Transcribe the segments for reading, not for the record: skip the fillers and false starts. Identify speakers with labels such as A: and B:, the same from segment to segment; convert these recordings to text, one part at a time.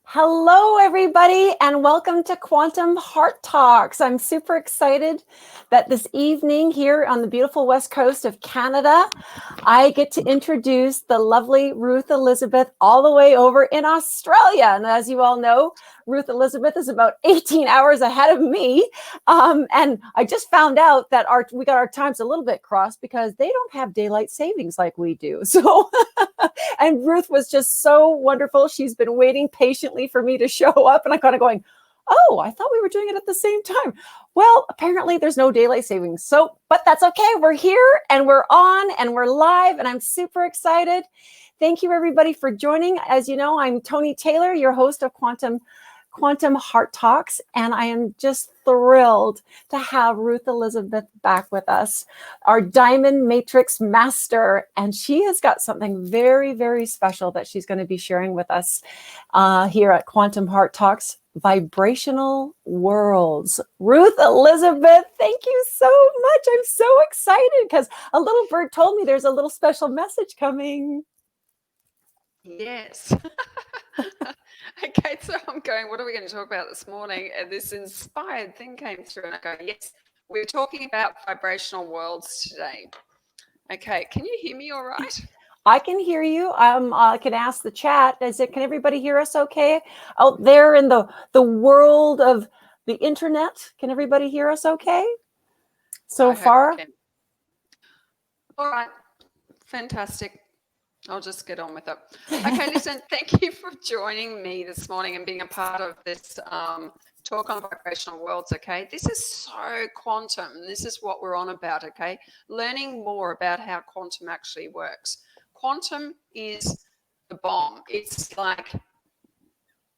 A: Hello, everybody, and welcome to Quantum Heart Talks. I'm super excited that this evening here on the beautiful west coast of Canada, I get to introduce the lovely Ruth Elisabeth all the way over in Australia. And as you all know, Ruth Elisabeth is about 18 hours ahead of me. And I just found out that we got our times a little bit crossed because they don't have daylight savings like we do. So, and Ruth was just so wonderful. She's been waiting patiently for me to show up, and I'm kind of going, oh, I thought we were doing it at the same time. Well, apparently there's no daylight savings. So, but that's okay. We're here and we're on and we're live, and I'm super excited. Thank you, everybody, for joining. As you know, I'm Tony Taylor, your host of Quantum Heart Talks, and I am just thrilled to have Ruth Elisabeth back with us, our Diamond Matrix Master, and she has got something very, very special that she's going to be sharing with us here at Quantum Heart Talks, Vibrational Worlds. Ruth Elisabeth, thank you so much. I'm so excited because a little bird told me there's a little special message coming.
B: Yes. Okay, so I'm going, what are we going to talk about this morning? And this inspired thing came through, and I go, yes, we're talking about vibrational worlds today. Okay, can you hear me all right?
A: I can hear you. I can ask the chat. Can everybody hear us okay? Out there in the world of the internet, can everybody hear us okay so far?
B: All right, fantastic. I'll just get on with it. Okay, listen, thank you for joining me this morning and being a part of this talk on vibrational worlds, okay? This is so quantum. This is what we're on about, okay? Learning more about how quantum actually works. Quantum is the bomb. It's like,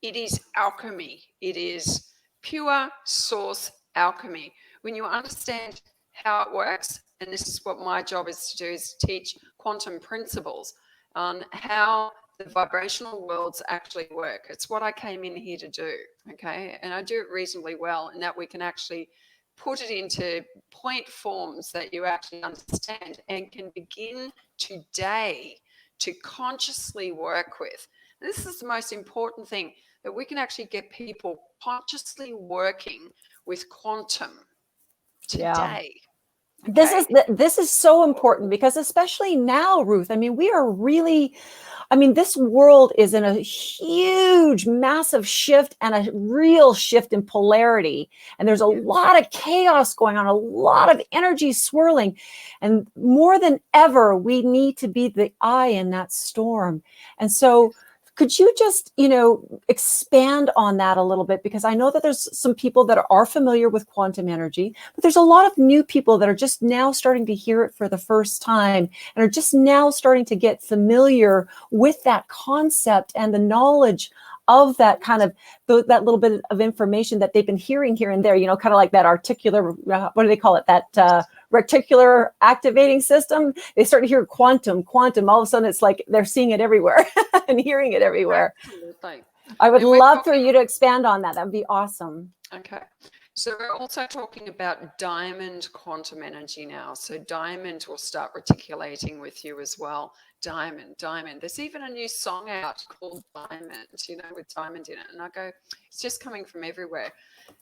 B: it is alchemy. It is pure source alchemy. When you understand how it works, and this is what my job is to do, is teach quantum principles on how the vibrational worlds actually work. It's what I came in here to do, okay? And I do it reasonably well in that we can actually put it into point forms that you actually understand and can begin today to consciously work with. And this is the most important thing, that we can actually get people consciously working with quantum today.
A: Yeah. Okay. This is so important because especially now, Ruth, I mean, we are really, this world is in a huge, massive shift and a real shift in polarity. And there's a lot of chaos going on, a lot of energy swirling. And more than ever, we need to be the eye in that storm. And so could you just, expand on that a little bit? Because I know that there's some people that are familiar with quantum energy, but there's a lot of new people that are just now starting to hear it for the first time and are just now starting to get familiar with that concept and the knowledge of that kind of that little bit of information that they've been hearing here and there, kind of like that articular, what do they call it? That reticular activating system. They start to hear quantum. All of a sudden it's like they're seeing it everywhere and hearing it everywhere.
B: Absolutely.
A: I would love for you to expand on that. That'd be awesome.
B: Okay. So we're also talking about diamond quantum energy now. So diamond will start reticulating with you as well. Diamond. There's even a new song out called Diamond, with diamond in it. And I go, it's just coming from everywhere.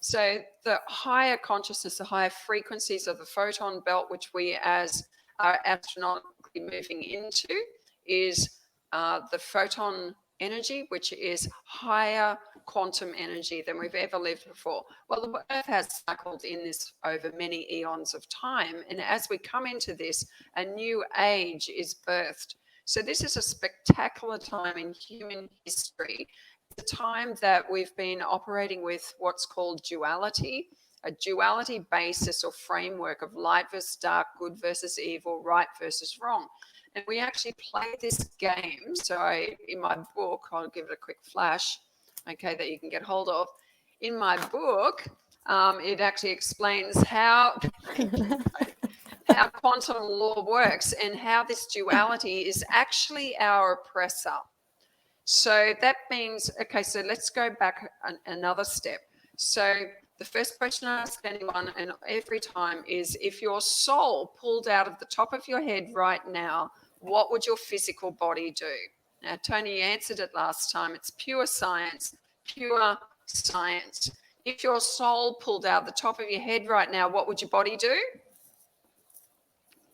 B: So the higher consciousness, the higher frequencies of the photon belt, which we as are astronomically moving into, is the photon energy, which is higher quantum energy than we've ever lived before. Well, the Earth has cycled in this over many eons of time. And as we come into this, a new age is birthed. So this is a spectacular time in human history. It's a time that we've been operating with what's called duality, a duality basis or framework of light versus dark, good versus evil, right versus wrong. And we actually play this game. So in my book, I'll give it a quick flash, okay, that you can get hold of. In my book, it actually explains how quantum law works and how this duality is actually our oppressor. So that means, okay, so let's go back another step. So the first question I ask anyone and every time is, if your soul pulled out of the top of your head right now, what would your physical body do? Now, Tony answered it last time. It's pure science, pure science. If your soul pulled out the top of your head right now, what would your body do?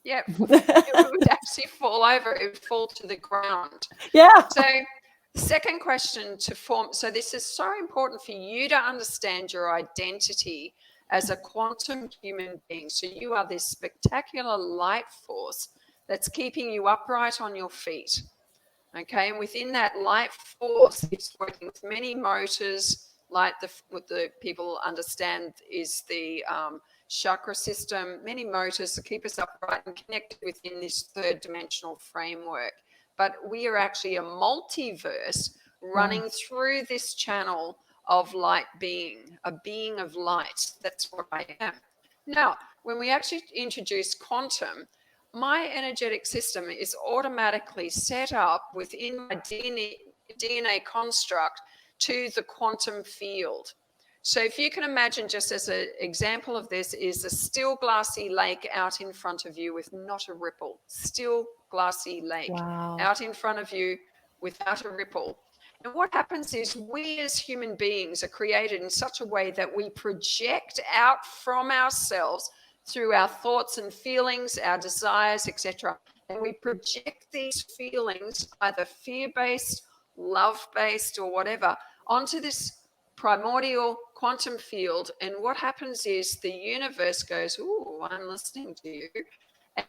B: Yeah, it would actually fall over. It would fall to the ground.
A: Yeah.
B: So the second question to form, so this is so important for you to understand your identity as a quantum human being. So you are this spectacular light force that's keeping you upright on your feet. Okay, and within that light force, it's working with many motors, like what the people understand is the chakra system, many motors to keep us upright and connected within this third dimensional framework. But we are actually a multiverse running through this channel of light being, a being of light. That's what I am. Now, when we actually introduce quantum, my energetic system is automatically set up within my DNA construct to the quantum field. So if you can imagine, just as an example of this, is a still glassy lake out in front of you with not a ripple. Still glassy lake out in front of you without a ripple. And what happens is we as human beings are created in such a way that we project out from ourselves through our thoughts and feelings, our desires, etc. And we project these feelings, either fear-based, love-based, or whatever, onto this primordial quantum field. And what happens is the universe goes, "Ooh, I'm listening to you.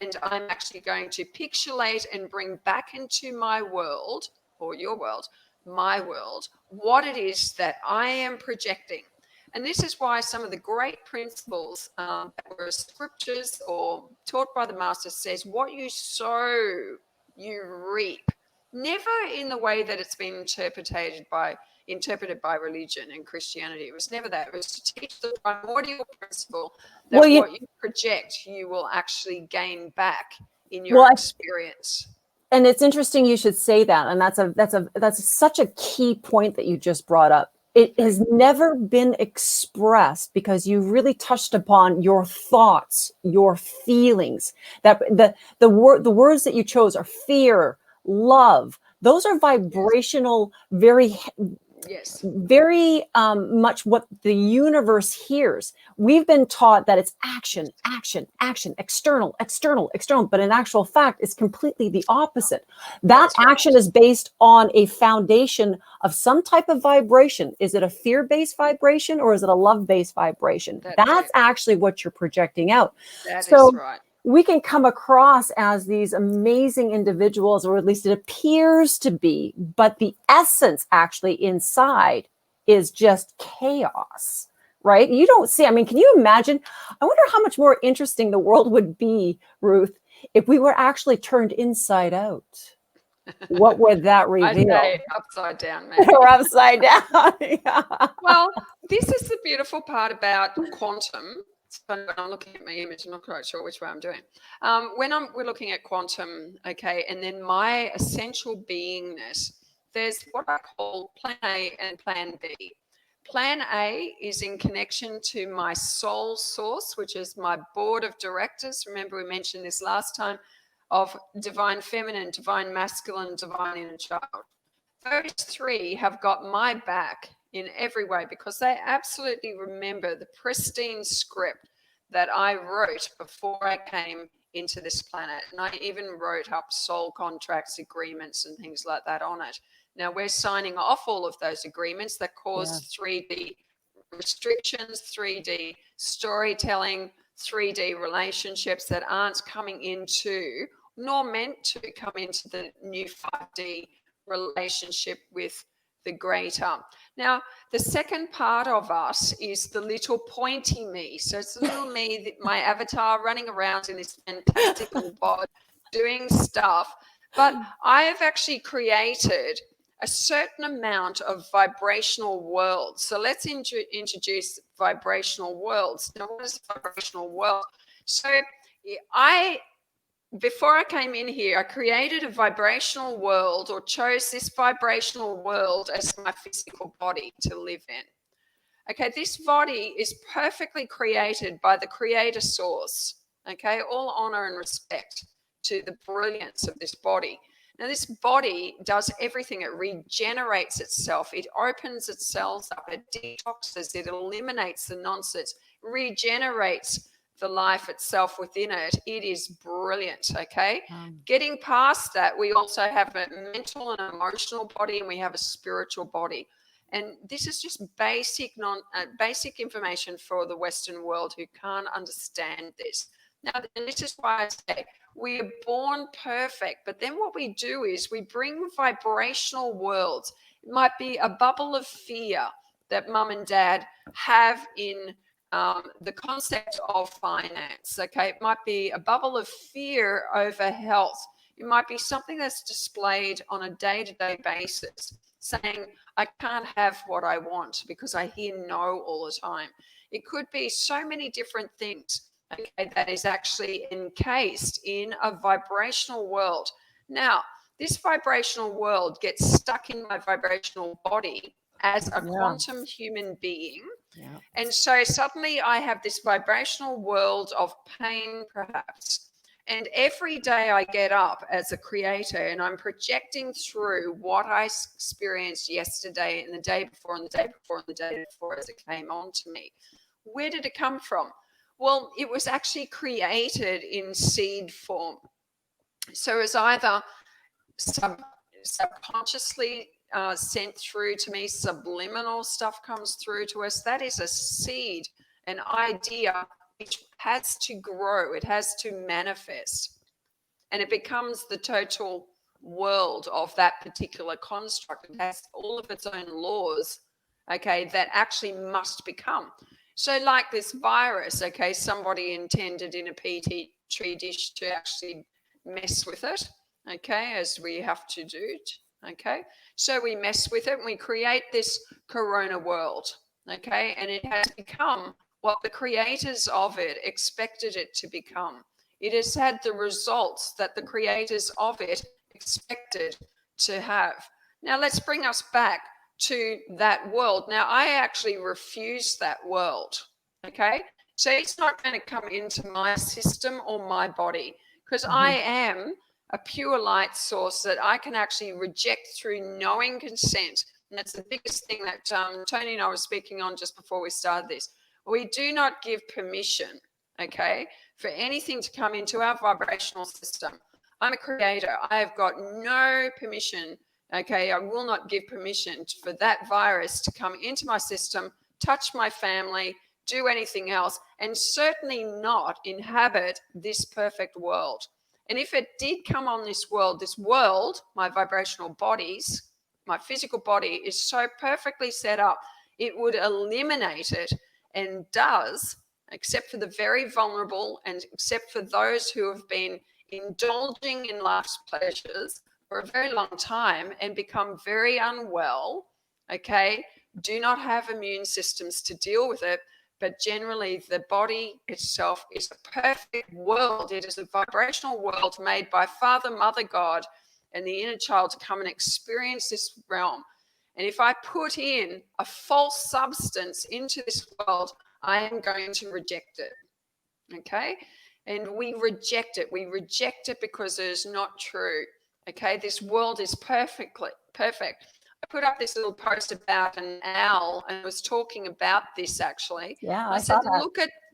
B: And I'm actually going to pixelate and bring back into my world," or your world, my world, what it is that I am projecting. And this is why some of the great principles that were scriptures or taught by the master says, what you sow, you reap. Never in the way that it's been interpreted by religion and Christianity. It was never that. It was to teach the primordial principle that what you project, you will actually gain back in your experience.
A: And it's interesting you should say that. And that's such a key point that you just brought up. It has never been expressed because you really touched upon your thoughts, your feelings. That the words that you chose are fear, love. Those are vibrational, very much what the universe hears. We've been taught that it's action, action, action, external, external, external, but in actual fact, it's completely the opposite. That action is based on a foundation of some type of vibration. Is it a fear-based vibration or is it a love-based vibration? That's actually what you're projecting out.
B: That is right.
A: We can come across as these amazing individuals, or at least it appears to be, but the essence actually inside is just chaos, right? You don't see, I mean, can you imagine? I wonder how much more interesting the world would be, Ruth, if we were actually turned inside out. What would that reveal?
B: I'd say upside down, maybe.
A: Or upside down.
B: Well, this is the beautiful part about quantum. When I'm looking at my image, I'm not quite sure which way I'm doing. We're looking at quantum, okay, and then my essential beingness, there's what I call plan A and plan B. Plan A is in connection to my soul source, which is my board of directors. Remember, we mentioned this last time, of divine feminine, divine masculine, divine inner child. Those three have got my back in every way because they absolutely remember the pristine script that I wrote before I came into this planet. And I even wrote up soul contracts, agreements, and things like that on it. Now we're signing off all of those agreements that cause 3D restrictions, 3D storytelling, 3D relationships that aren't coming into, nor meant to come into, the new 5D relationship with the greater. Now, the second part of us is the little pointy me. So it's the little me, my avatar running around in this fantastical bod doing stuff. But I have actually created a certain amount of vibrational worlds. So let's introduce vibrational worlds. Now, what is a vibrational world? So before I came in here, I created a vibrational world, or chose this vibrational world as my physical body to live in. Okay, this body is perfectly created by the creator source. Okay, all honor and respect to the brilliance of this body. Now, this body does everything. It regenerates itself. It opens its cells up. It detoxes. It eliminates the nonsense, regenerates the life itself within it. It is brilliant, okay? Getting past that, we also have a mental and emotional body, and we have a spiritual body. And this is just basic information for the Western world who can't understand this. Now, and this is why I say we are born perfect, but then what we do is we bring vibrational worlds. It might be a bubble of fear that mum and dad have in the concept of finance, okay? It might be a bubble of fear over health. It might be something that's displayed on a day-to-day basis, saying, I can't have what I want because I hear no all the time. It could be so many different things, okay, that is actually encased in a vibrational world. Now, this vibrational world gets stuck in my vibrational body as a quantum human being. And so suddenly I have this vibrational world of pain, perhaps. And every day I get up as a creator and I'm projecting through what I experienced yesterday and the day before and the day before and the day before as it came on to me. Where did it come from? Well, it was actually created in seed form. So it's either subconsciously sent through to me, subliminal stuff comes through to us. That is a seed, an idea which has to grow, it has to manifest, and it becomes the total world of that particular construct. It has all of its own laws, okay, that actually must become. So like this virus, okay, somebody intended in a petri dish to actually mess with it, okay, as we have to do, okay? So we mess with it and we create this corona world, okay? And it has become what the creators of it expected it to become. It has had the results that the creators of it expected to have. Now let's bring us back to that world. Now I actually refuse that world, okay? So it's not going to come into my system or my body because I am a pure light source that I can actually reject through knowing consent. And that's the biggest thing that Tony and I were speaking on just before we started this. We do not give permission, okay, for anything to come into our vibrational system. I'm a creator. I have got no permission, okay? I will not give permission for that virus to come into my system, touch my family, do anything else, and certainly not inhabit this perfect world. And if it did come on this world, my vibrational bodies, my physical body is so perfectly set up, it would eliminate it, and does, except for the very vulnerable and except for those who have been indulging in life's pleasures for a very long time and become very unwell, okay, do not have immune systems to deal with it. But generally, the body itself is a perfect world. It is a vibrational world made by Father, Mother, God, and the inner child to come and experience this realm. And if I put in a false substance into this world, I am going to reject it, okay? And we reject it. We reject it because it is not true, okay? This world is perfect. I put up this little post about an owl and was talking about this actually.
A: Yeah,
B: I said,
A: saw that.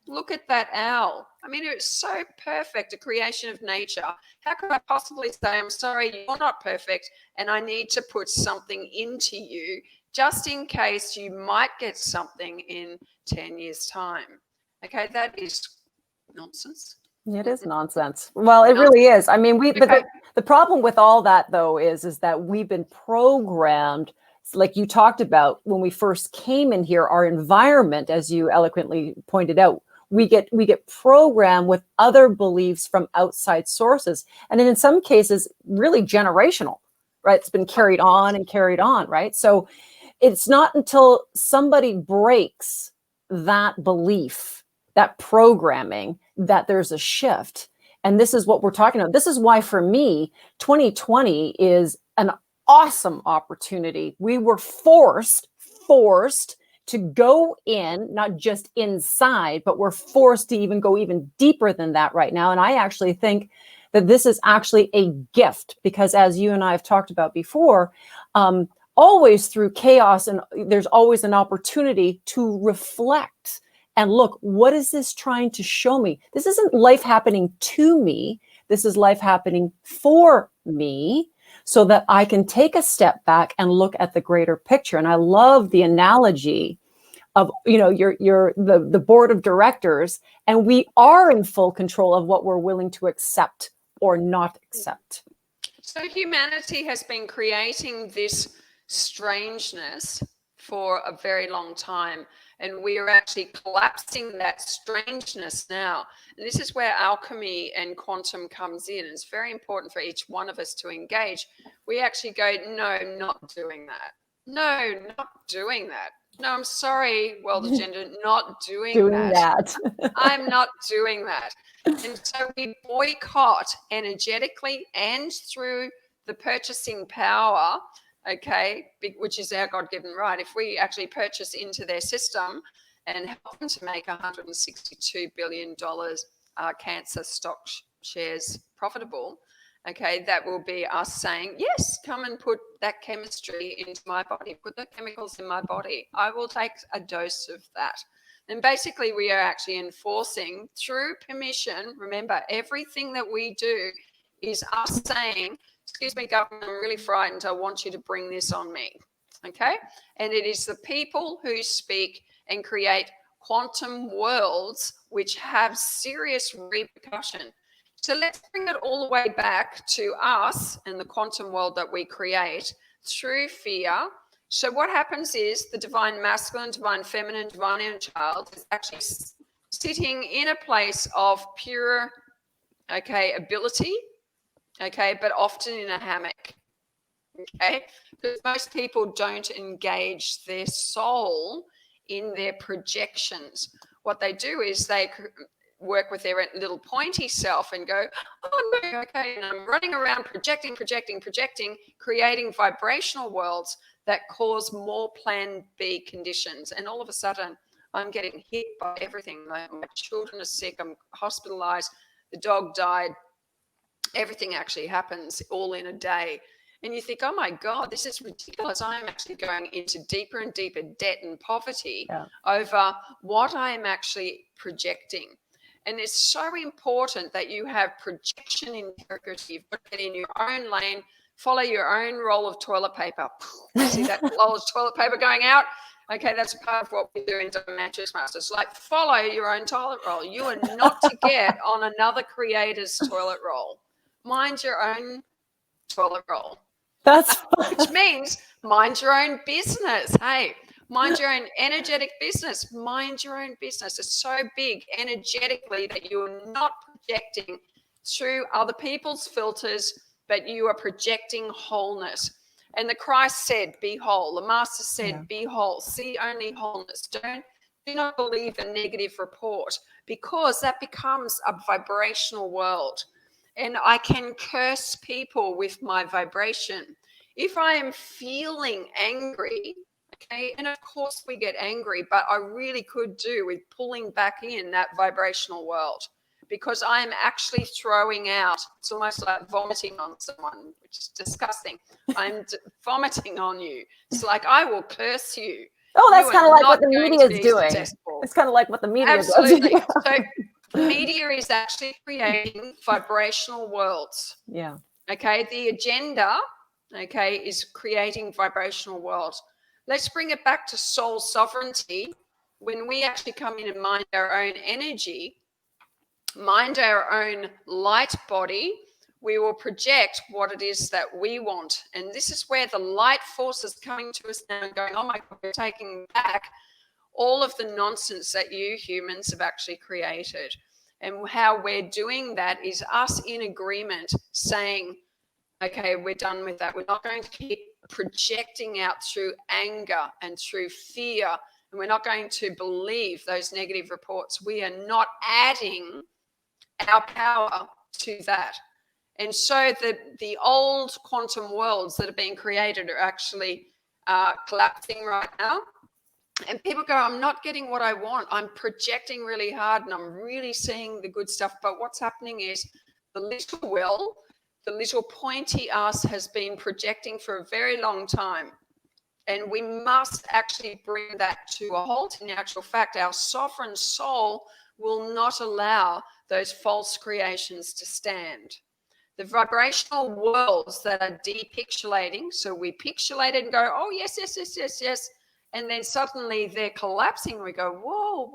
B: look at that owl. I mean, it's so perfect, a creation of nature. How could I possibly say, I'm sorry, you're not perfect and I need to put something into you just in case you might get something in 10 years' time? Okay, that is nonsense.
A: It is nonsense. Well, it really is. I mean, the problem with all that though is that we've been programmed, like you talked about when we first came in here, our environment, as you eloquently pointed out, we get programmed with other beliefs from outside sources. And then in some cases, really generational, right? It's been carried on, right? So it's not until somebody breaks that belief, that programming, that there's a shift. And this is what we're talking about. This is why for me, 2020 is an awesome opportunity. We were forced to go in, not just inside, but we're forced to even go even deeper than that right now. And I actually think that this is actually a gift, because as you and I have talked about before, always through chaos, and there's always an opportunity to reflect and look, what is this trying to show me? This isn't life happening to me. This is life happening for me, so that I can take a step back and look at the greater picture. And I love the analogy of, you're the board of directors, and we are in full control of what we're willing to accept or not accept.
B: So humanity has been creating this strangeness for a very long time, and we are actually collapsing that strangeness now. And this is where alchemy and quantum comes in. It's very important for each one of us to engage. We actually go, no, not doing that. No, not doing that. No, I'm sorry, world agenda, not doing that. I'm not doing that. And so we boycott energetically and through the purchasing power, okay, which is our God-given right. If we actually purchase into their system and help them to make $162 billion cancer stock shares profitable, okay, that will be us saying, yes, come and put that chemistry into my body, put the chemicals in my body. I will take a dose of that. And basically, we are actually enforcing through permission. Remember, everything that we do is us saying, excuse me, government, I'm really frightened. I want you to bring this on me. Okay? And it is the people who speak and create quantum worlds which have serious repercussion. So let's bring it all the way back to us and the quantum world that we create through fear. So what happens is the divine masculine, divine feminine, divine inner child is actually sitting in a place of pure, okay, ability, okay, but often in a hammock, okay, because most people don't engage their soul in their projections. What they do is they work with their little pointy self and go, oh no, okay, and I'm running around projecting, creating vibrational worlds that cause more plan B conditions. And all of a sudden, I'm getting hit by everything. My children are sick, I'm hospitalized, the dog died. Everything actually happens all in a day. And you think, oh my God, this is ridiculous. I'm actually going into deeper and deeper debt and poverty over what I'm actually projecting. And it's so important that you have projection integrity. You've got to get in your own lane, follow your own roll of toilet paper. See that roll of toilet paper going out? Okay, that's part of what we do in Mattress Masters. Like, follow your own toilet roll. You are not to get on another creator's toilet roll. Mind your own toilet roll. Which means mind your own business. Hey, mind your own energetic business. Mind your own business. It's so big energetically that you are not projecting through other people's filters, but you are projecting wholeness. And the Christ said, be whole. The Master said, be whole. See only wholeness. Do not believe a negative report, because that becomes a vibrational world. And I can curse people with my vibration. If I am feeling angry, okay, and of course we get angry, but I really could do with pulling back in that vibrational world, because I am actually throwing out, it's almost like vomiting on someone, which is disgusting. I'm vomiting on you. It's like, I will curse you.
A: Oh, that's kind of like what the media is doing.
B: Successful.
A: It's kind of like what the media is
B: doing.
A: Absolutely.
B: So media is actually creating vibrational worlds.
A: Yeah.
B: Okay. The agenda, okay, is creating vibrational worlds. Let's bring it back to soul sovereignty. When we actually come in and mind our own energy, mind our own light body, we will project what it is that we want. And this is where the light force is coming to us now and going, oh my God, we're taking back all of the nonsense that you humans have actually created. And how we're doing that is us in agreement saying, okay, we're done with that. We're not going to keep projecting out through anger and through fear. And we're not going to believe those negative reports. We are not adding our power to that. And so the old quantum worlds that are being created are actually collapsing right now. And people go, I'm not getting what I want. I'm projecting really hard and I'm really seeing the good stuff. But what's happening is the little will, the little pointy us has been projecting for a very long time. And we must actually bring that to a halt. In actual fact, our sovereign soul will not allow those false creations to stand. The vibrational worlds that are depixelating, so we pixelate it and go, oh, yes, yes, yes, yes, yes. And then suddenly they're collapsing. We go, whoa,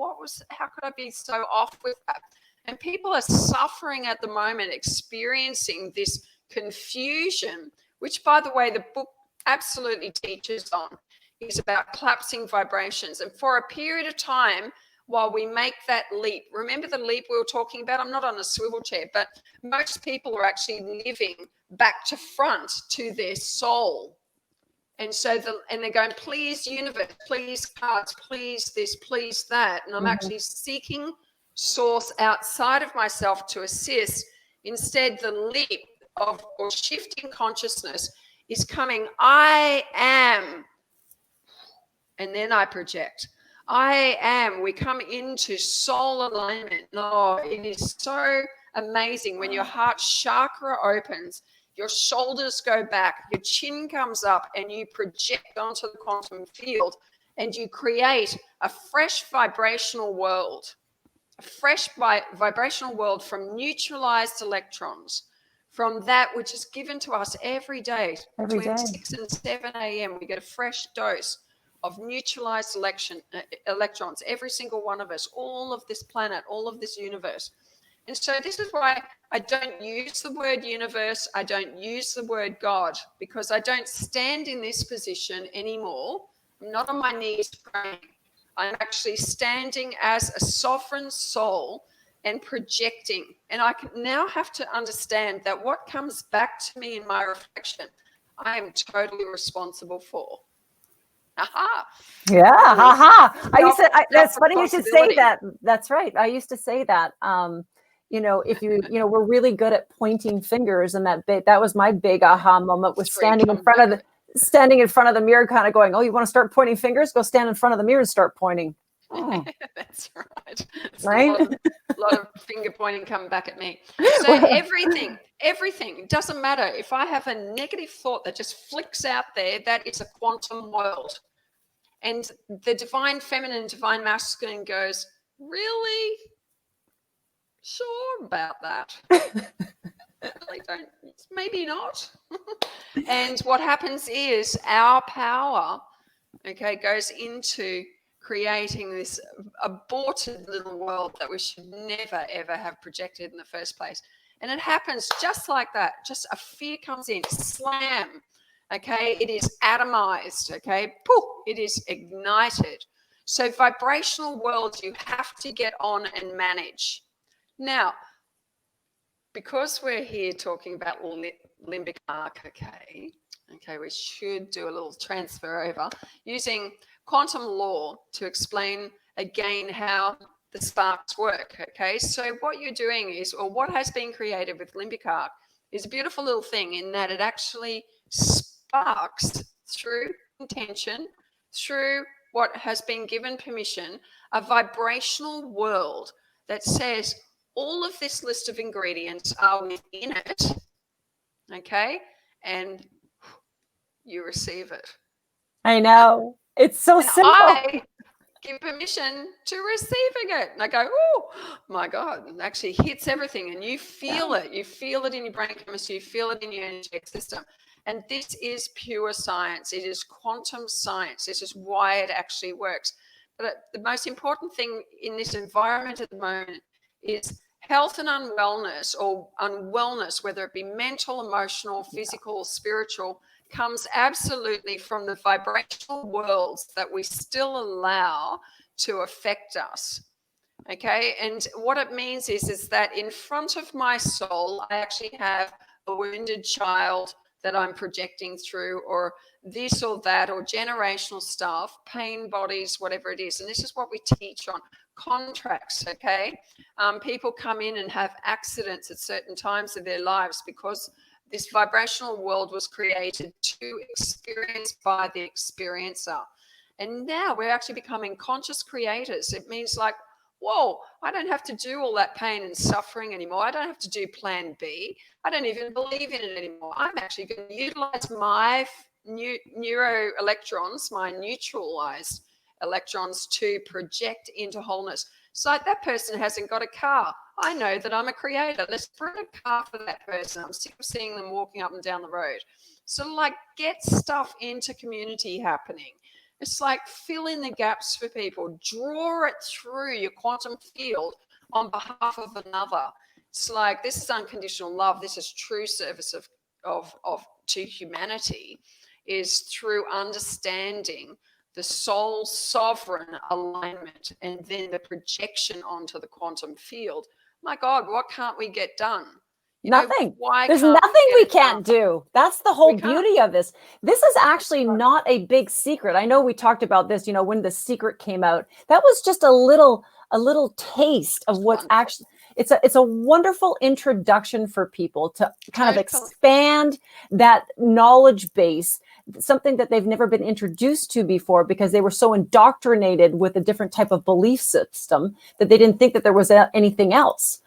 B: how could I be so off with that? And people are suffering at the moment, experiencing this confusion, which, by the way, the book absolutely teaches on, is about collapsing vibrations. And for a period of time, while we make that leap, remember the leap we were talking about? I'm not on a swivel chair, but most people are actually living back to front to their soul. And so, and they're going, please, universe, please, cards, please this, please that. And I'm actually seeking source outside of myself to assist. Instead, the leap of or shifting consciousness is coming, I am. And then I project. I am. We come into soul alignment. No, it is so amazing when your heart chakra opens, your shoulders go back, your chin comes up, and you project onto the quantum field, and you create a fresh vibrational world, a fresh vibrational world from neutralized electrons, from that which is given to us every day. Between 6 and 7 a.m., we get a fresh dose of neutralized electrons, every single one of us, all of this planet, all of this universe. And so this is why I don't use the word universe, I don't use the word God, because I don't stand in this position anymore. I'm not on my knees praying. I'm actually standing as a sovereign soul and projecting. And I now have to understand that what comes back to me in my reflection, I am totally responsible for. Aha.
A: Yeah, haha. That's funny you should say that. That's right. I used to say that. If we're really good at pointing fingers, and that was my big aha moment, was standing in front of the mirror, kind of going, oh, you want to start pointing fingers? Go stand in front of the mirror and start pointing. Oh.
B: That's right. It's
A: right?
B: A lot of finger pointing coming back at me. So everything, it doesn't matter. If I have a negative thought that just flicks out there, that is a quantum world. And the divine feminine, divine masculine goes, really? Sure about that. Really don't, maybe not. And what happens is our power, goes into creating this aborted little world that we should never, ever have projected in the first place. And it happens just like that. Just a fear comes in, slam. It is atomized, poof, it is ignited. So vibrational worlds you have to get on and manage. Now, because we're here talking about limbic arc, we should do a little transfer over using quantum law to explain again how the sparks work, So what you're doing is, or what has been created with limbic arc, is a beautiful little thing in that it actually sparks through intention, through what has been given permission, a vibrational world that says all of this list of ingredients are within it, and you receive it.
A: I know. It's so simple.
B: I give permission to receiving it. And I go, oh, my God, it actually hits everything. And you feel it. You feel it in your brain chemistry. You feel it in your energetic system. And this is pure science. It is quantum science. This is why it actually works. But the most important thing in this environment at the moment is health and unwellness, or unwellness, whether it be mental, emotional, physical, spiritual, comes absolutely from the vibrational worlds that we still allow to affect us. And what it means is that in front of my soul, I actually have a wounded child that I'm projecting through, or this or that, or generational stuff, pain bodies, whatever it is. And this is what we teach on contracts, people come in and have accidents at certain times of their lives because this vibrational world was created to experience by the experiencer. And now we're actually becoming conscious creators. It means like whoa, I don't have to do all that pain and suffering anymore. I don't have to do plan B. I don't even believe in it anymore. I'm actually going to utilize my neuroelectrons, my neutralized electrons, to project into wholeness. It's like that person hasn't got a car. I know that I'm a creator. Let's bring a car for that person. I'm sick of seeing them walking up and down the road. So like get stuff into community happening. It's like fill in the gaps for people, draw it through your quantum field on behalf of another. It's like this is unconditional love. This is true service of to humanity, is through understanding the soul sovereign alignment and then the projection onto the quantum field. My God, what can't we get done?
A: Nothing. There's nothing we can't do. That's the whole beauty of this. This is actually not a big secret. I know we talked about this, when The Secret came out. That was just a little taste of what's actually. It's a wonderful introduction for people to kind of expand that knowledge base, something that they've never been introduced to before because they were so indoctrinated with a different type of belief system that they didn't think that there was anything else.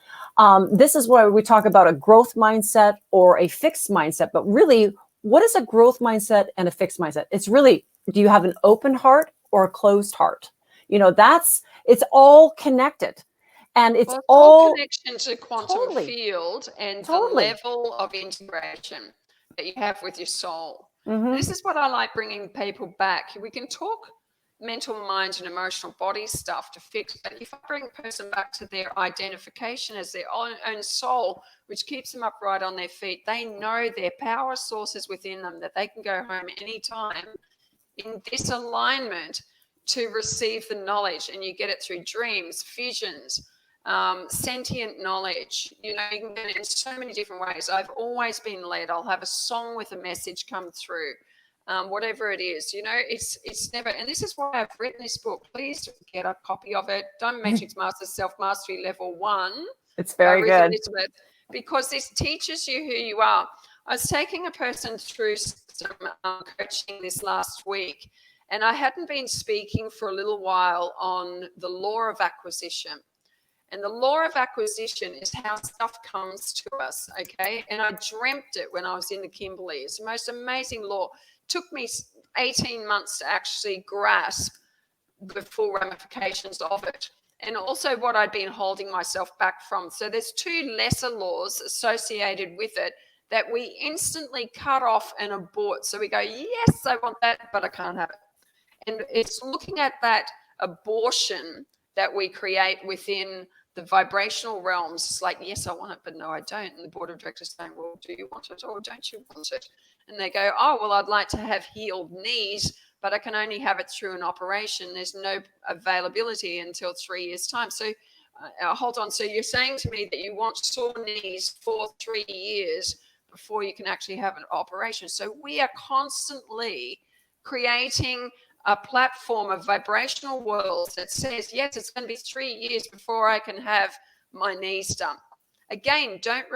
A: This is where we talk about a growth mindset or a fixed mindset. But really, what is a growth mindset and a fixed mindset? It's really, do you have an open heart or a closed heart? It's all connected. And it's all
B: connection to quantum field and the level of integration that you have with your soul. This is what I like bringing people back. We can talk mental, mind, and emotional body stuff to fix, but if I bring a person back to their identification as their own soul, which keeps them upright on their feet, they know their power sources within them, that they can go home anytime in this alignment to receive the knowledge. And you get it through dreams, visions, sentient knowledge. You can get it in so many different ways. I've always been led. I'll have a song with a message come through. Whatever it is, it's never, and this is why I've written this book. Please get a copy of it. Diamond Matrix Masters Self-Mastery Level 1.
A: It's very good.
B: Elisabeth, because this teaches you who you are. I was taking a person through some coaching this last week, and I hadn't been speaking for a little while on the law of acquisition. And the law of acquisition is how stuff comes to us, okay? And I dreamt it when I was in the Kimberley. It's the most amazing law. It took me 18 months to actually grasp the full ramifications of it. And also what I'd been holding myself back from. So there's two lesser laws associated with it that we instantly cut off and abort. So we go, yes, I want that, but I can't have it. And it's looking at that abortion that we create within the vibrational realms. It's like, yes, I want it, but no, I don't. And the board of directors saying, well, do you want it or don't you want it? And they go, oh, well, I'd like to have healed knees, but I can only have it through an operation. There's no availability until 3 years' time. So hold on. So you're saying to me that you want sore knees for 3 years before you can actually have an operation. So we are constantly creating a platform of vibrational worlds that says, yes, it's going to be 3 years before I can have my knees done. Again, don't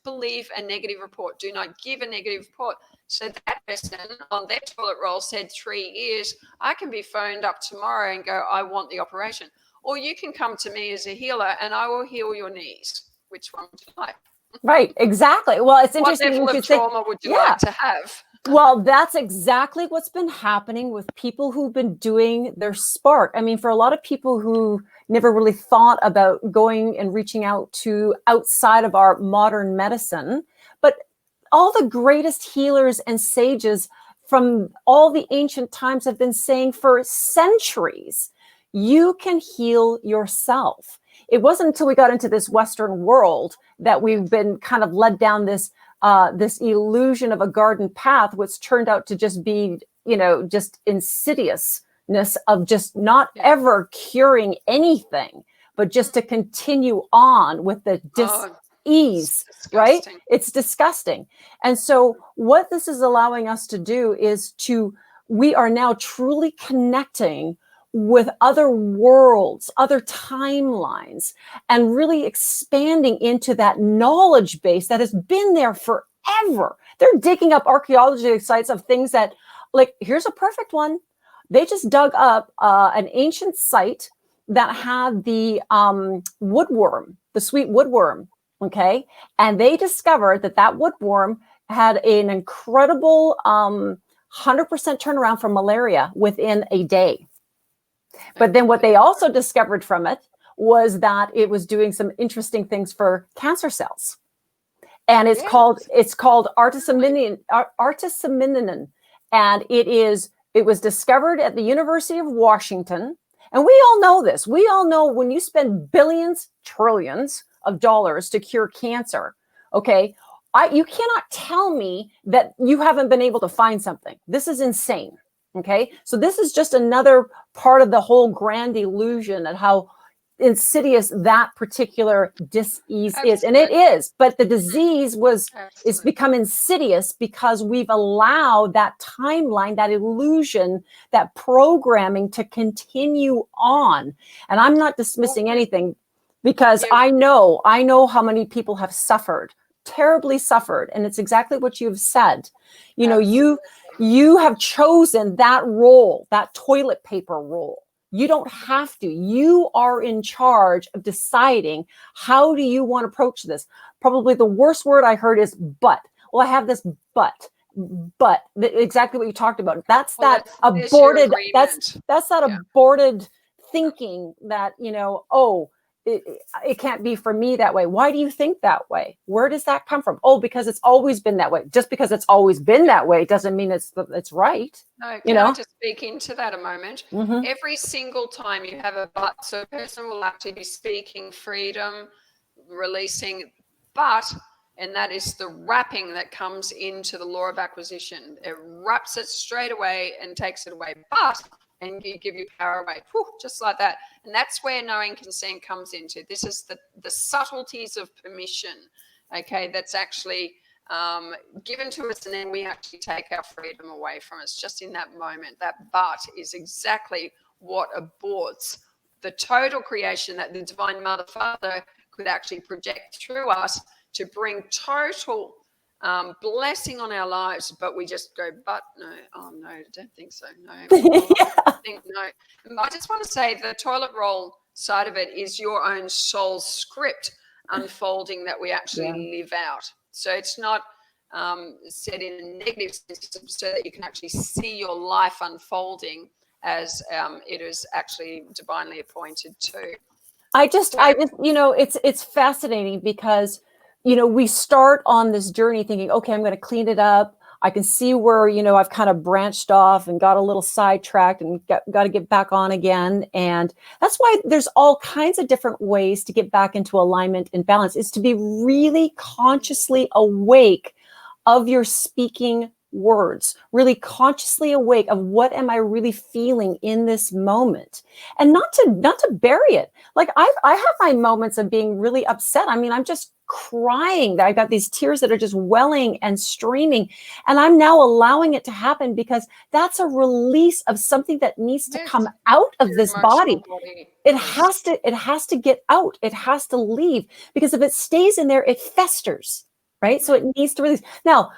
B: believe a negative report. Do not give a negative report. So that person on their toilet roll said 3 years. I can be phoned up tomorrow and go, I want the operation. Or you can come to me as a healer and I will heal your knees. Which one would you like?
A: Right, exactly. Well, it's interesting.
B: What level of trauma would you like to have?
A: Well, that's exactly what's been happening with people who've been doing their spark. I mean, for a lot of people who never really thought about going and reaching out to outside of our modern medicine, but all the greatest healers and sages from all the ancient times have been saying for centuries, you can heal yourself. It wasn't until we got into this Western world that we've been kind of led down this illusion of a garden path, which turned out to just be, just insidiousness of just not ever curing anything, but just to continue on with the dis-ease, right? It's disgusting. And so what this is allowing us to do is we are now truly connecting with other worlds, other timelines, and really expanding into that knowledge base that has been there forever. They're digging up archaeology sites of things that, like, here's a perfect one. They just dug up an ancient site that had the woodworm, the sweet woodworm. Okay. And they discovered that that woodworm had an incredible 100% turnaround from malaria within a day. But then what they also discovered from it was that it was doing some interesting things for cancer cells. And it's called artemisinin, and it was discovered at the University of Washington. And we all know this. We all know when you spend billions, trillions of dollars to cure cancer, okay, you cannot tell me that you haven't been able to find something. This is insane. Okay, so this is just another part of the whole grand illusion of how insidious that particular disease is. And it is, but the disease is become insidious because we've allowed that timeline, that illusion, that programming to continue on. And I'm not dismissing anything, because I know how many people have suffered, terribly suffered. And it's exactly what you've said. You know, you have chosen that role, that toilet paper role. You don't have to. You are in charge of deciding how do you want to approach this. Probably the worst word I heard is but. Well, I have this but exactly what you talked about. That's that aborted. That's that aborted thinking that, you know, oh, it can't be for me that way. Why do you think that way? Where does that come from? Oh, because it's always been that way. Just because it's always been that way doesn't mean it's right.
B: No, can I just speak into that a moment? Every single time you have a but, so a person will actually be speaking freedom, releasing but, and that is the wrapping that comes into the law of acquisition. It wraps it straight away and takes it away. But, and you give your power away, just like that. And that's where knowing consent comes into. This is the subtleties of permission, okay, that's actually given to us, and then we actually take our freedom away from us just in that moment. That but is exactly what aborts the total creation that the Divine Mother Father could actually project through us to bring total blessing on our lives, but we just go, but no, oh no, I don't think so, no. I think no. I just want to say the toilet roll side of it is your own soul script unfolding that we actually live out. So it's not said in a negative sense, so that you can actually see your life unfolding as it is actually divinely appointed to.
A: I just, you know, it's fascinating because, you know, we start on this journey thinking, okay, I'm going to clean it up. I can see where, you know, I've kind of branched off and got a little sidetracked and got to get back on again. And that's why there's all kinds of different ways to get back into alignment and balance, is to be really consciously awake of your speaking words, really consciously awake of what am I really feeling in this moment, and not to bury it. Like I have my moments of being really upset. I mean, I'm just crying. I've got these tears that are just welling and streaming, and I'm now allowing it to happen because that's a release of something that needs to come out of this body. It has to get out. It has to leave, because if it stays in there, it festers, right? So it needs to release. Now,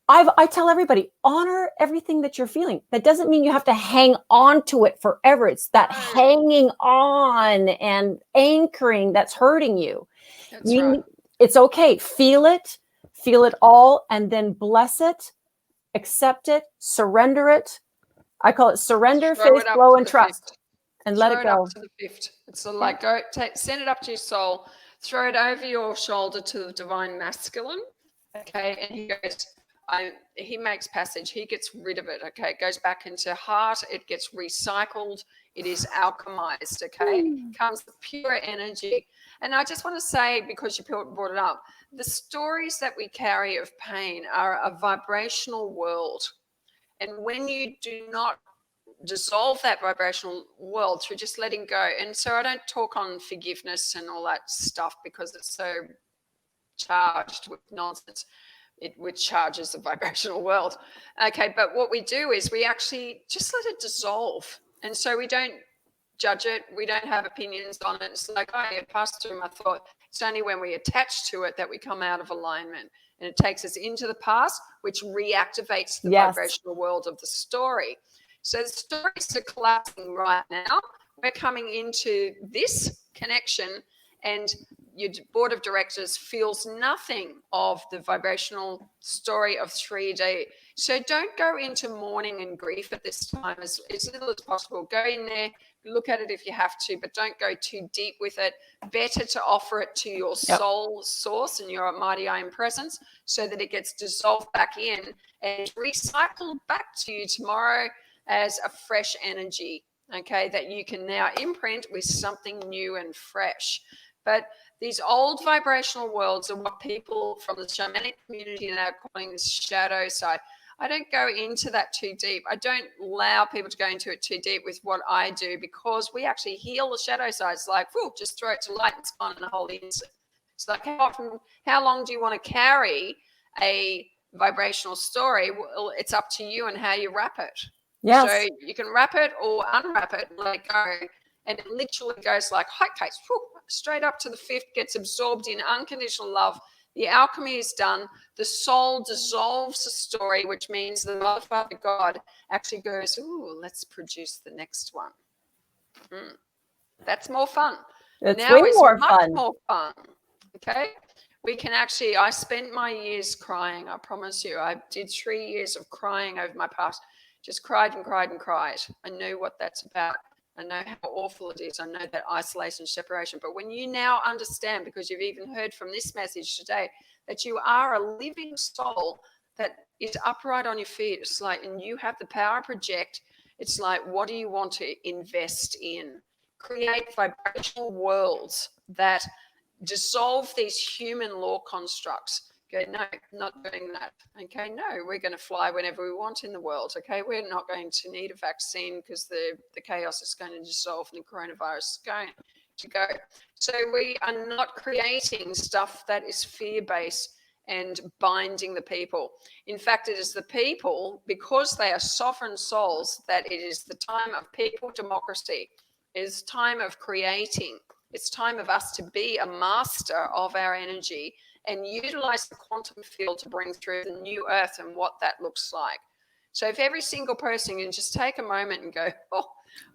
A: I tell everybody, honor everything that you're feeling. That doesn't mean you have to hang on to it forever. It's that hanging on and anchoring that's hurting you. It's okay. Feel it all, and then bless it, accept it, surrender it. I call it surrender, faith, flow, and trust. And let it go.
B: Up to the fifth. It's like send it up to your soul, throw it over your shoulder to the divine masculine. Okay, and he goes, he makes passage, he gets rid of it. Okay, it goes back into heart, it gets recycled, it is alchemized. Okay, comes the pure energy. And I just want to say, because you brought it up, the stories that we carry of pain are a vibrational world. And when you do not dissolve that vibrational world through just letting go, and so I don't talk on forgiveness and all that stuff because it's so charged with nonsense. Which charges the vibrational world. Okay, but what we do is we actually just let it dissolve. And so we don't judge it. We don't have opinions on it. It's like, oh, it passed through my thought. It's only when we attach to it that we come out of alignment. And it takes us into the past, which reactivates the vibrational world of the story. So the stories are collapsing right now, we're coming into this connection, and your board of directors feels nothing of the vibrational story of 3D. So don't go into mourning and grief at this time as little as possible. Go in there, look at it if you have to, but don't go too deep with it. Better to offer it to your soul source and your mighty I am presence, so that it gets dissolved back in and recycled back to you tomorrow as a fresh energy, okay, that you can now imprint with something new and fresh. But these old vibrational worlds are what people from the shamanic community are now calling the shadow side. I don't go into that too deep. I don't allow people to go into it too deep with what I do, because we actually heal the shadow side. It's like, whoo, just throw it to light and it's gone in a whole instant. It's like, how long do you want to carry a vibrational story? Well, it's up to you and how you wrap it.
A: Yes.
B: So you can wrap it or unwrap it and let it go. And it literally goes like hotcakes, straight up to the fifth, gets absorbed in unconditional love. The alchemy is done. The soul dissolves the story, which means the Mother, Father, God actually goes, ooh, let's produce the next one. That's more fun.
A: It's
B: now
A: way
B: it's
A: more
B: much
A: fun.
B: more fun. Okay. We can actually, I spent my years crying. I promise you, I did 3 years of crying over my past. Just cried and cried and cried. I know what that's about. I know how awful it is. I know that isolation, separation. But when you now understand, because you've even heard from this message today, that you are a living soul that is upright on your feet, it's like, and you have the power to project. It's like, what do you want to invest in? Create vibrational worlds that dissolve these human law constructs. Go, no, not doing that. Okay, no, we're going to fly whenever we want in the world. Okay, we're not going to need a vaccine because the chaos is going to dissolve and the coronavirus is going to go. So we are not creating stuff that is fear-based and binding the people. In fact, it is the people, because they are sovereign souls, that it is the time of people democracy. It is time of creating. It's time of us to be a master of our energy and utilize the quantum field to bring through the new earth and what that looks like. So if every single person can just take a moment and go,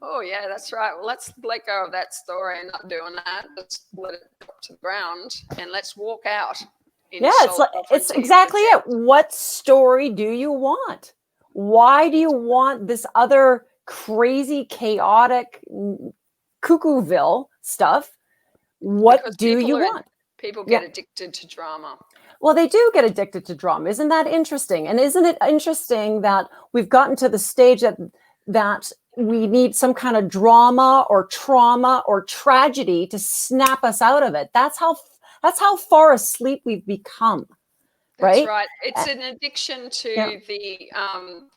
B: oh yeah, that's right. Well, let's let go of that story and not doing that. Let's let it drop to the ground and let's walk out.
A: It's exactly it. What story do you want? Why do you want this other crazy, chaotic, cuckooville stuff? What do you want?
B: People get addicted to drama.
A: Well, they do get addicted to drama. Isn't that interesting? And isn't it interesting that we've gotten to the stage that we need some kind of drama or trauma or tragedy to snap us out of it? That's how far asleep we've become.
B: That's right. It's an addiction to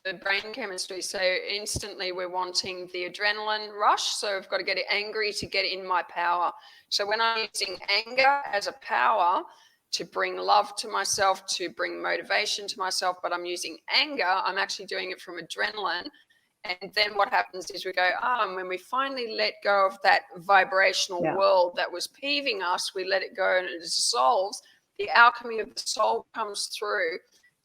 B: the brain chemistry. So instantly we're wanting the adrenaline rush. So I've got to get angry to get in my power. So when I'm using anger as a power to bring love to myself, to bring motivation to myself, but I'm using anger, I'm actually doing it from adrenaline. And then what happens is we go, and when we finally let go of that vibrational world that was peeving us, we let it go and it dissolves. The alchemy of the soul comes through.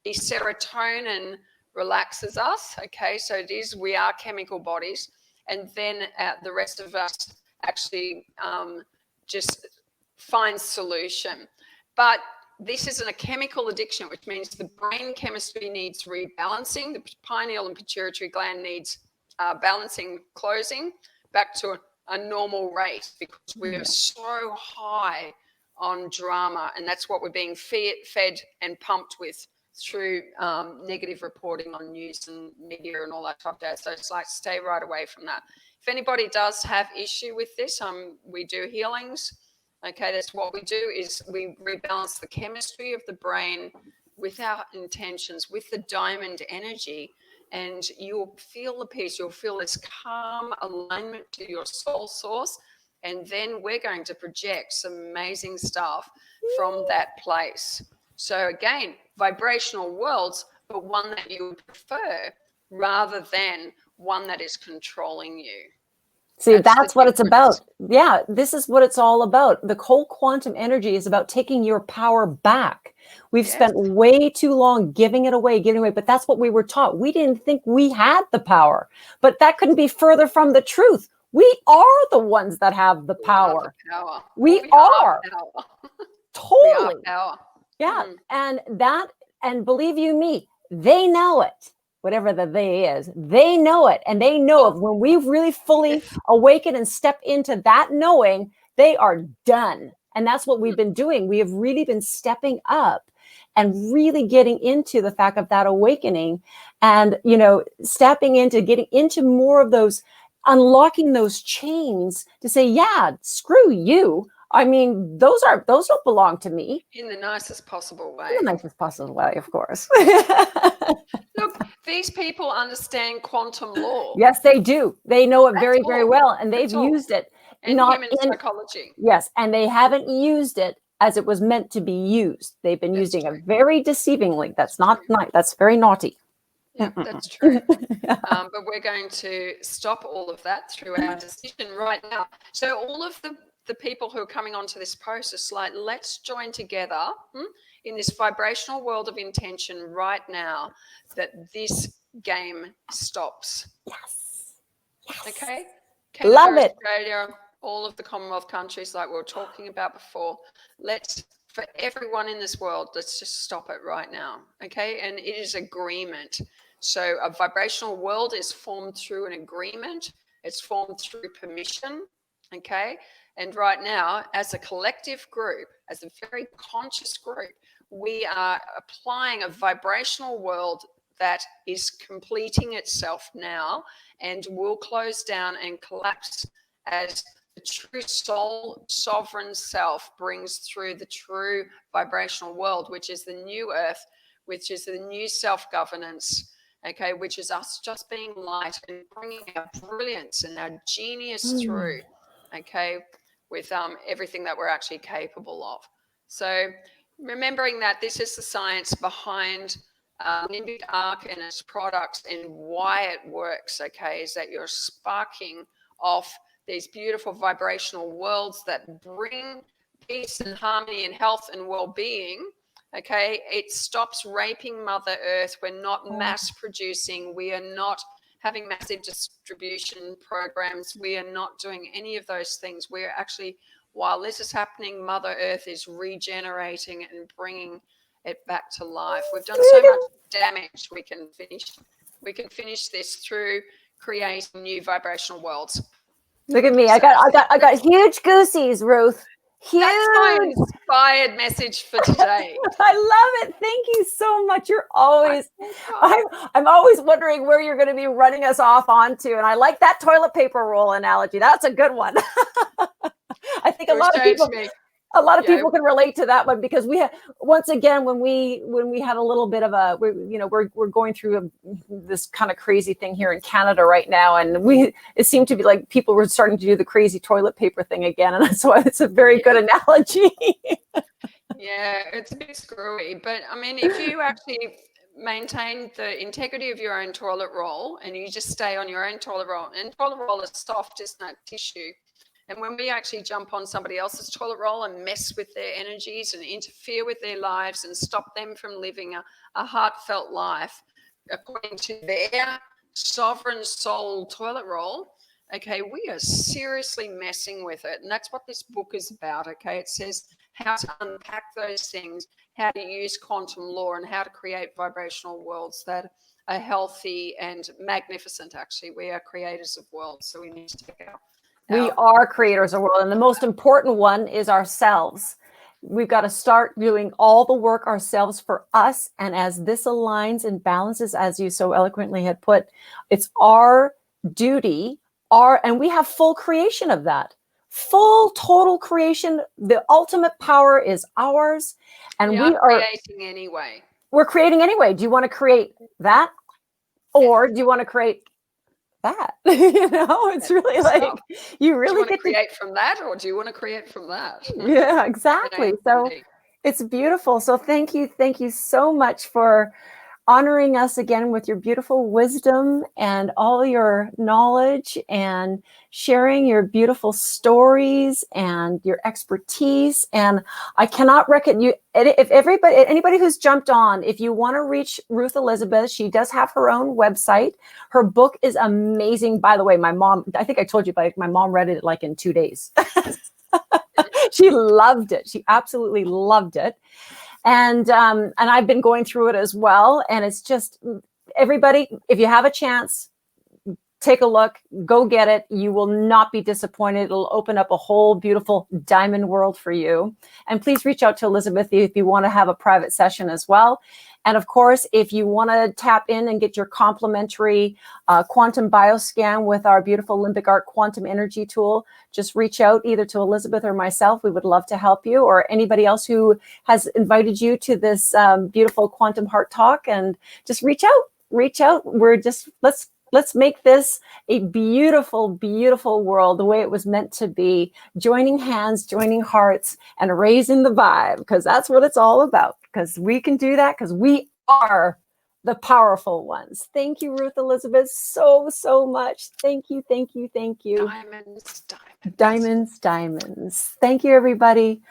B: The serotonin relaxes us. Okay, so we are chemical bodies. And then the rest of us actually just find solution. But this isn't a chemical addiction, which means the brain chemistry needs rebalancing. The pineal and pituitary gland needs balancing, closing back to a normal rate, because we're so high on drama, and that's what we're being fed and pumped with through negative reporting on news and media and all that type of stuff. So it's like, stay right away from that. If anybody does have issue with this, we do healings. Okay, that's what we do, is we rebalance the chemistry of the brain with our intentions, with the diamond energy, and you'll feel the peace. You'll feel this calm alignment to your soul source. And then we're going to project some amazing stuff from that place. So again, vibrational worlds, but one that you would prefer rather than one that is controlling you.
A: See, that's what it's about. Yeah, this is what it's all about. The whole quantum energy is about taking your power back. We've spent way too long giving it away, but that's what we were taught. We didn't think we had the power, but that couldn't be further from the truth. We are the ones that have the power. We are.
B: Power.
A: Totally.
B: We are power.
A: Yeah. And believe you me, they know it. Whatever the they is, they know it. And they know it. When we really fully awaken and step into that knowing, they are done. And that's what we've been doing. We have really been stepping up and really getting into the fact of that awakening and, you know, stepping into getting into more of those, unlocking those chains to say, yeah, screw you. I mean, those don't belong to me.
B: In the nicest possible way.
A: In the nicest possible way, of course.
B: Look, these people understand quantum law.
A: Yes, they do. They know it very, very well, and they've used it.
B: And
A: not
B: human psychology.
A: Yes, and they haven't used it as it was meant to be used. They've been using it very deceivingly. That's not nice. That's very naughty.
B: Yeah, that's true. But we're going to stop all of that through our decision right now. So all of the people who are coming onto this process, like, let's join together in this vibrational world of intention right now that this game stops.
A: Yes.
B: Okay? Canada,
A: Love it.
B: Australia, all of the Commonwealth countries, like we were talking about before, for everyone in this world, let's just stop it right now. Okay? And it is agreement. So a vibrational world is formed through an agreement. It's formed through permission. Okay? And right now, as a collective group, as a very conscious group, we are applying a vibrational world that is completing itself now and will close down and collapse as the true soul, sovereign self brings through the true vibrational world, which is the new earth, which is the new self-governance, okay, which is us just being light and bringing our brilliance and our genius through, okay, with everything that we're actually capable of. So remembering that this is the science behind Limbic Arc and its products and why it works, okay, is that you're sparking off these beautiful vibrational worlds that bring peace and harmony and health and well-being, okay? It stops raping Mother Earth. We're not mass producing. We are not having massive distribution programs. We are not doing any of those things. We're actually, while this is happening, Mother Earth is regenerating and bringing it back to life. We've done so much damage. We can finish this through creating new vibrational worlds.
A: Look at me. I got huge goosies, Ruth. Huge.
B: That's my inspired message for today.
A: I love it. Thank you so much. You're always, I'm always wondering where you're going to be running us off onto. And I like that toilet paper roll analogy. That's a good one. I think a lot of people can relate to that one because we have, once again, when we had a little bit of we're going through this kind of crazy thing here in Canada right now. And it seemed to be like people were starting to do the crazy toilet paper thing again. And so it's a very good analogy.
B: Yeah, it's a bit screwy. But I mean, if you actually maintain the integrity of your own toilet roll and you just stay on your own toilet roll, and toilet roll is soft, it's not tissue. And when we actually jump on somebody else's toilet roll and mess with their energies and interfere with their lives and stop them from living a heartfelt life according to their sovereign soul toilet roll, okay, we are seriously messing with it. And that's what this book is about, okay? It says how to unpack those things, how to use quantum law, and how to create vibrational worlds that are healthy and magnificent, actually. We are creators of worlds, so we need to take
A: We are creators of the world, and the most important one is ourselves. We've got to start doing all the work ourselves for us, and as this aligns and balances, as you so eloquently had put, it's our duty, and we have full creation of that. Full, total creation. The ultimate power is ours, and we are
B: creating anyway.
A: We're creating anyway. Do you want to create that, or do you want to create that? It's really like you really
B: get to create from that, or do you want to create from that?
A: Yeah, exactly. So it's beautiful. So thank you so much for honoring us again with your beautiful wisdom and all your knowledge, and sharing your beautiful stories and your expertise. And I cannot recommend you, if anybody who's jumped on, if you want to reach Ruth Elisabeth, she does have her own website. Her book is amazing. By the way, my mom, I think I told you, my mom read it like in 2 days. She loved it. She absolutely loved it. And I've been going through it as well. And it's just, everybody, if you have a chance, take a look, go get it. You will not be disappointed. It'll open up a whole beautiful diamond world for you. And please reach out to Elisabeth if you want to have a private session as well. And of course, if you want to tap in and get your complimentary quantum bioscan with our beautiful limbic arc quantum energy tool, just reach out either to Elisabeth or myself. We would love to help you, or anybody else who has invited you to this beautiful quantum heart talk. And just reach out. We're just, let's make this a beautiful, beautiful world the way it was meant to be. Joining hands, joining hearts, and raising the vibe, because that's what it's all about. Because we can do that, because we are the powerful ones. Thank you, Ruth Elisabeth, so, so much. Thank you, thank you, thank you.
B: Diamonds, diamonds.
A: Diamonds, diamonds. Thank you, everybody.